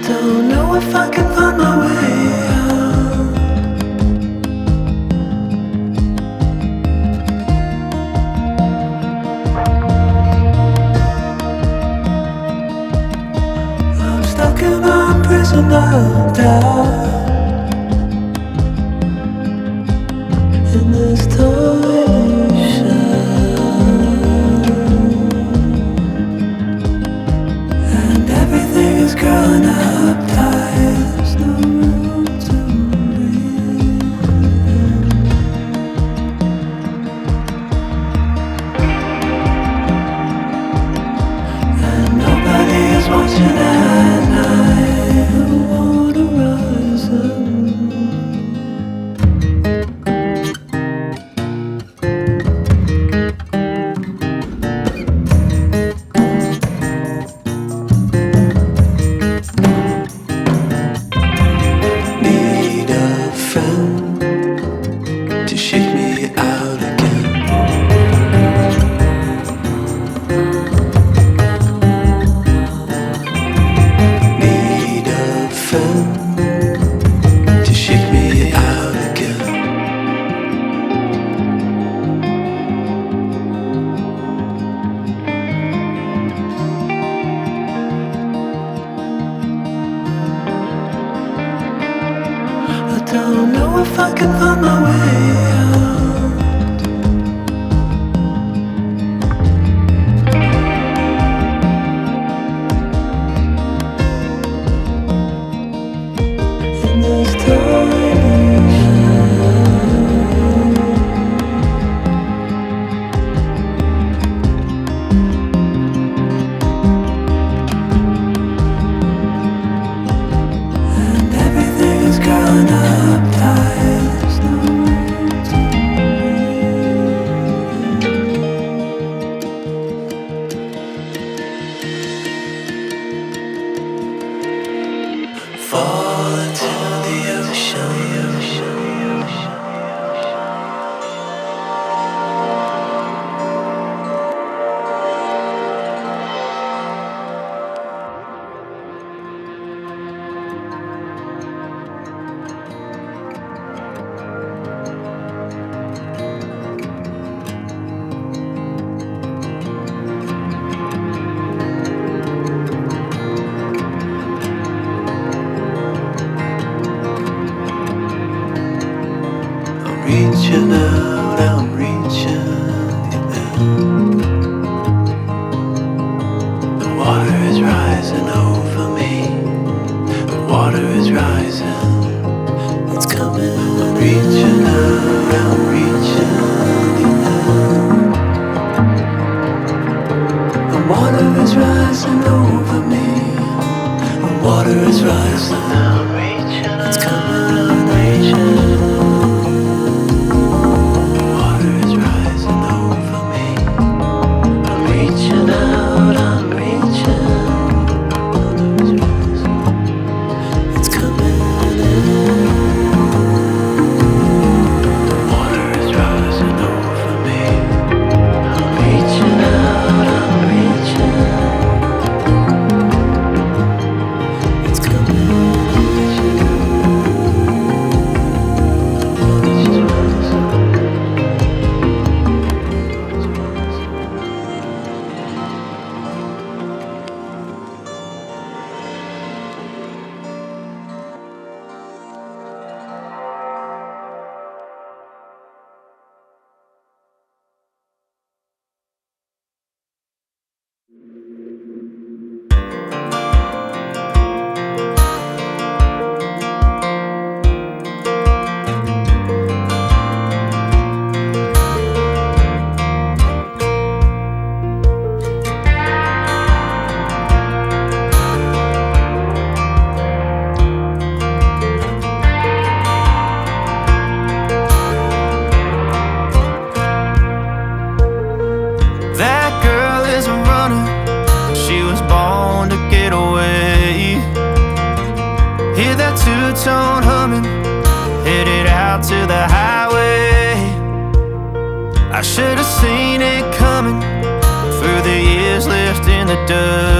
don't know if I can find my way out. I'm stuck in a prison of doubt. In this tiny shell, and everything is growing up tight. There's no room to breathe. And nobody is watching at night. The water rising. Don't know if I can find my way out. In this tiny shell, and everything is growing up tight. There's no room to breathe. Fall into the ocean. Reaching out, I'm reaching out. The water is rising over me. The water is rising. It's coming. I'm reaching out, I'm reaching out. The water is rising over me. The water is rising. I'm reaching. It's coming. I'm reaching. Two-tone humming, headed out to the highway. I should have seen it coming through the years left in the dust.